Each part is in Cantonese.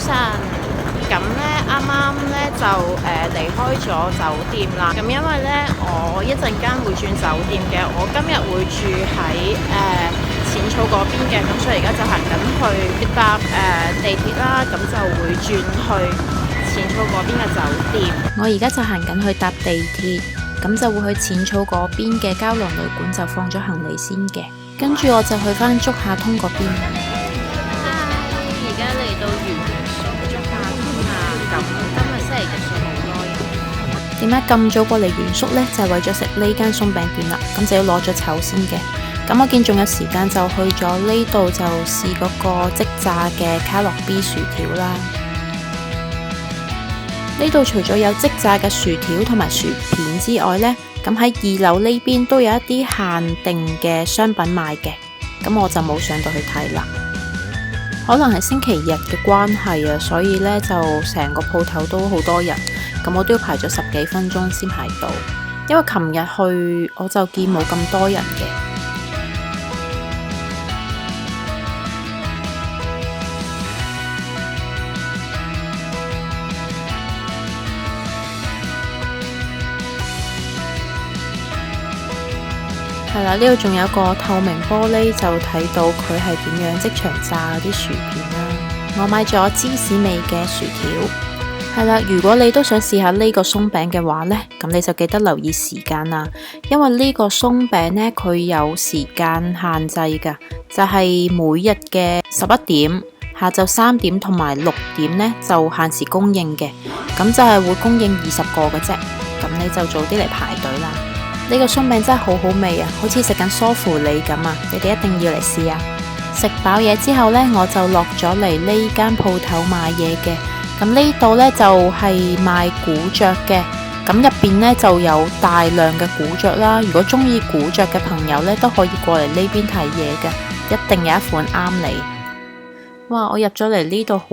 晨。咁呢，啱啱呢就離開咗酒店啦。咁因為呢，我一陣間會轉酒店嘅，我今日會住喺淺草嗰邊嘅，咁所以而家就行緊去搭地鐵啦，咁就會轉去淺草嗰邊嘅酒店。我而家就行緊去搭地鐵，咁就會去淺草嗰邊嘅膠囊旅館就放咗行李先嘅，跟住我就去返竹下通嗰邊。而家嚟到元素竹下通啊，咁今日星期日數好多人。點解咁早過嚟元宿呢？就係為咗食呢間鬆餅店啦，咁就要攞咗籌先嘅。咁我見仲有時間就去咗呢度就試嗰個即炸嘅卡樂 B 薯條啦。呢度除咗有即炸嘅薯條同埋薯片之外呢，咁喺2樓呢邊都有一啲限定嘅商品賣嘅，咁我就冇上到去睇啦。可能係星期日嘅關係啊，所以呢就成個鋪頭都好多人，咁我都要排咗10幾分鐘先排到，因為琴日去我就見冇咁多人嘅。係啦，呢度仲有個透明玻璃，就睇到佢係點樣即場炸啲薯片啦。我買咗芝士味嘅薯條。係啦，如果你都想試下呢個鬆餅嘅話呢，咁你就記得留意時間啦，因為呢個鬆餅呢，佢有時間限制噶，就係每日嘅11點、下晝3點同埋6點呢，就限時供應嘅，咁就係會供應20個嘅啫，咁你就早啲嚟排隊啦。呢個鬆餅真係好好味啊，好似食緊梳芙梨咁啊！你哋一定要嚟試啊！食飽嘢之後呢，我就落咗嚟呢間鋪頭買嘢嘅。咁呢度呢，就係賣古着嘅，咁入邊呢，就有大量嘅古着啦。如果中意古着嘅朋友呢，都可以過嚟呢邊睇嘢嘅，一定有一款啱你。哇！我入咗嚟呢度好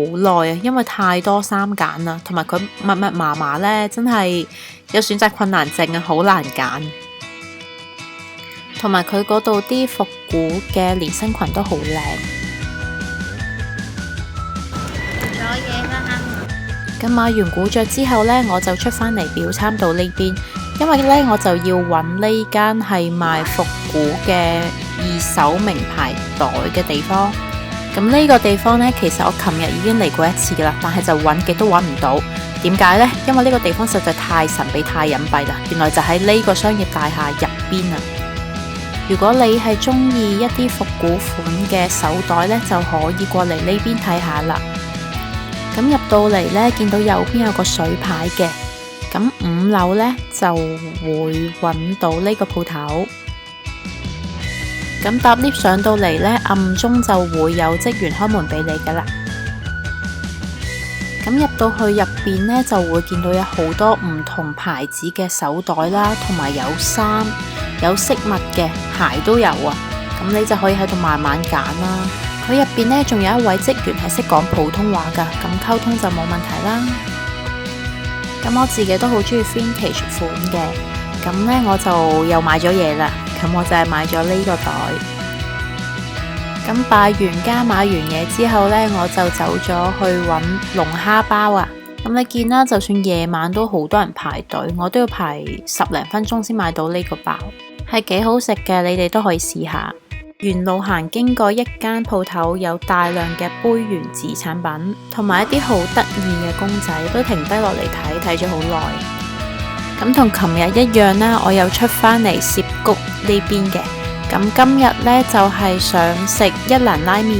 耐啊，因為太多衫揀啦，同埋佢密密麻麻呢，真係有選擇困難症啊，好難揀。同埋佢嗰度啲復古嘅連身裙都好靚。咗嘢啦！咁買完古着之後呢，我就出返嚟表參道呢邊，因為呢，我就要揾呢間係賣復古嘅2手名牌袋嘅地方。咁呢個地方呢，其實我琴日已經嚟過一次噶啦，但係就揾極都揾唔到。點解呢？因為呢個地方實在太神秘、太隱蔽啦。原來就喺呢個商業大廈入邊啊！如果你係中意一啲復古款嘅手袋呢，就可以過嚟呢邊睇下啦。咁入到嚟呢，見到右邊有個水牌嘅，咁5樓呢，就會揾到呢個鋪頭。咁搭 lift 上到嚟呢，暗中就會有職員開門俾你噶啦。咁入到去入邊呢，就會見到有好多唔同牌子嘅手袋啦，同埋有衫、有飾物嘅鞋都有啊。咁你就可以喺度慢慢揀啦。佢入邊呢，仲有一位職員係識講普通話噶，咁溝通就冇問題啦。咁我自己都好中意 vintage 款嘅，咁呢，我就又買咗嘢啦。咁我就係買咗呢個袋。咁拜完家買完嘢之後呢，我就走咗去揾龍蝦包啊。咁你見啦，就算夜晚都好多人排隊，我都要排10零分鐘先買到呢個包，係幾好食嘅，你哋都可以試下。沿路行經過一間鋪頭，有大量嘅杯原子產品，同埋一啲好得意嘅公仔，都停低落嚟睇咗好耐。咁同琴日一樣啦，我又出返嚟涉谷呢邊嘅。咁今日呢，就係想食一蘭拉麵。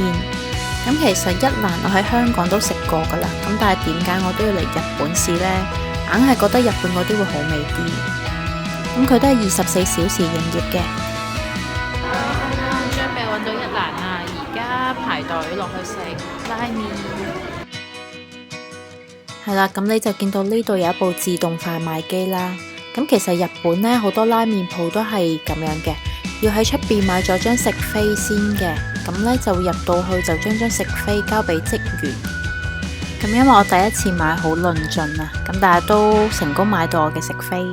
咁其實一蘭我喺香港都食過噶啦，咁但係點解我都要嚟日本試呢？硬係覺得日本嗰啲會好味啲。咁佢都係24小時營業嘅。準備揾到一蘭啦，而家排隊落去食拉麵。係啦，咁你就見到呢度有一部自動販賣機啦。咁其實日本呢，好多拉麵鋪都係咁樣嘅，要喺出邊買咗張食飛先嘅。咁呢，就入到去就將張食飛交俾職員。咁因為我第一次買好論盡啊，咁但係都成功買到我嘅食飛。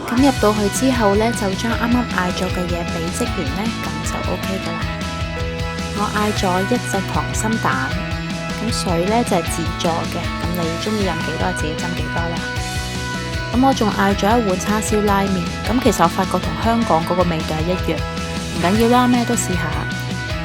咁入到去之後呢，就將啱啱嗌咗嘅嘢俾職員呢，咁就 OK 噶啦。我嗌咗1隻溏心蛋，咁水呢就係自助嘅，咁你中意飲幾多自己斟幾多啦。咁我仲嗌咗一碗叉燒拉麵，咁其實我發覺同香港嗰個味道係一樣，唔緊要啦，咩都試下。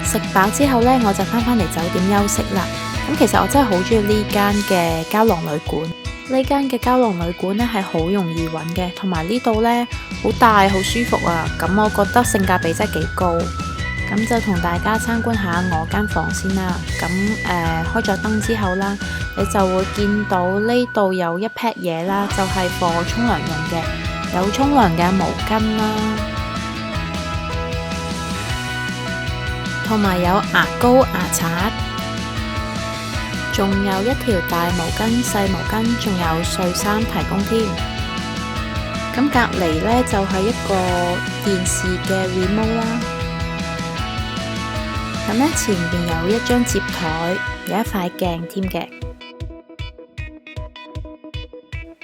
食飽之後呢，我就翻嚟酒店休息啦。咁其實我真係好中意呢間嘅膠囊旅館。呢間嘅膠囊旅館呢係好容易揾嘅，同埋呢度呢好大好舒服啊。咁我覺得性價比真係幾高。咁就同大家參觀下我間房先啦。咁開咗燈之後啦，你就會見到呢度有一 pad 嘢啦，就係for沖涼用嘅，有沖涼嘅毛巾啦，同埋有牙膏、牙刷，仲有一條大毛巾、細毛巾，仲有睡衫提供添。咁隔離呢，就係一個電視嘅 remote 啦。咁呢，前邊有一張摺台，有一塊鏡添嘅。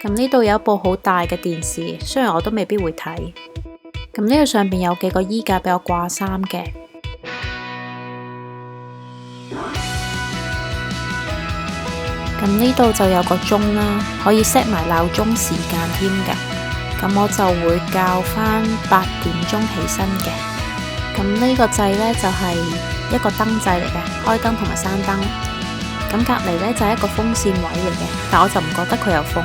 咁呢度有一部好大嘅電視，雖然我都未必會睇。咁呢度上邊有幾個衣架俾我掛衫嘅。咁呢度就有個鐘啦，可以 set 埋鬧鐘時間添嘅。咁我就會校返8點鐘起身嘅。咁呢個掣呢，就係一個燈掣嚟嘅，開燈同埋閂燈。咁隔離呢，就係一個風扇位嚟嘅，但我就唔覺得佢有風。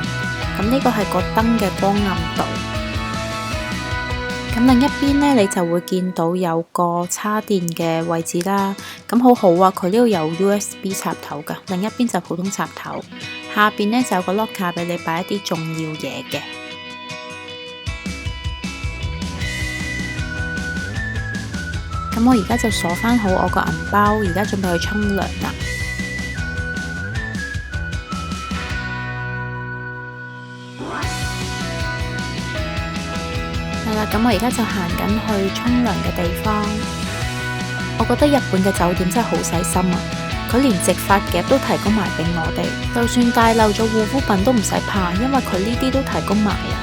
咁呢個係個燈嘅光暗度。咁另一邊呢，你就會見到有個叉電嘅位置啦。咁好好啊，佢呢度有 USB 插頭噶，另一邊就普通插頭。下邊呢，就有個 locker 俾你擺一啲重要嘢嘅。咁我而家就鎖返好我個銀包，而家準備去沖涼啦。係啦，咁我而家就行緊去沖涼嘅地方。我覺得日本嘅酒店真係好細心啊！佢連直髮夾都提供埋俾我哋，就算帶漏咗護膚品都唔使怕，因為佢呢啲都提供埋啊。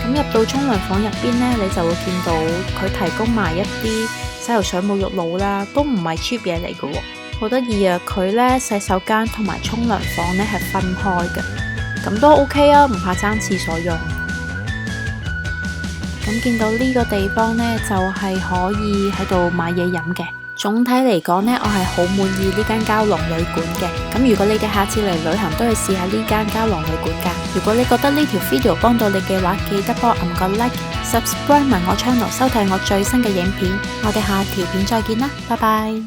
咁入到沖涼房入邊呢，你就會見到佢提供埋一啲洗頭水、沐浴露啦，都唔係 cheap 嘢嚟嘅喎，好得意啊！佢呢洗手間同埋沖涼房呢係分開嘅，咁都 OK 啊，唔怕爭廁所用。咁見到呢個地方呢，就係可以喺度買嘢飲嘅。總體嚟講呢，我係好滿意呢間膠囊旅館嘅。咁如果你哋下次嚟旅行都去試下呢間膠囊旅館㗎。如果你覺得呢條 video 幫到你嘅話，記得幫我撳個 like、subscribe 埋我 channel， 收睇我最新嘅影片。我哋下條片再見啦，拜拜。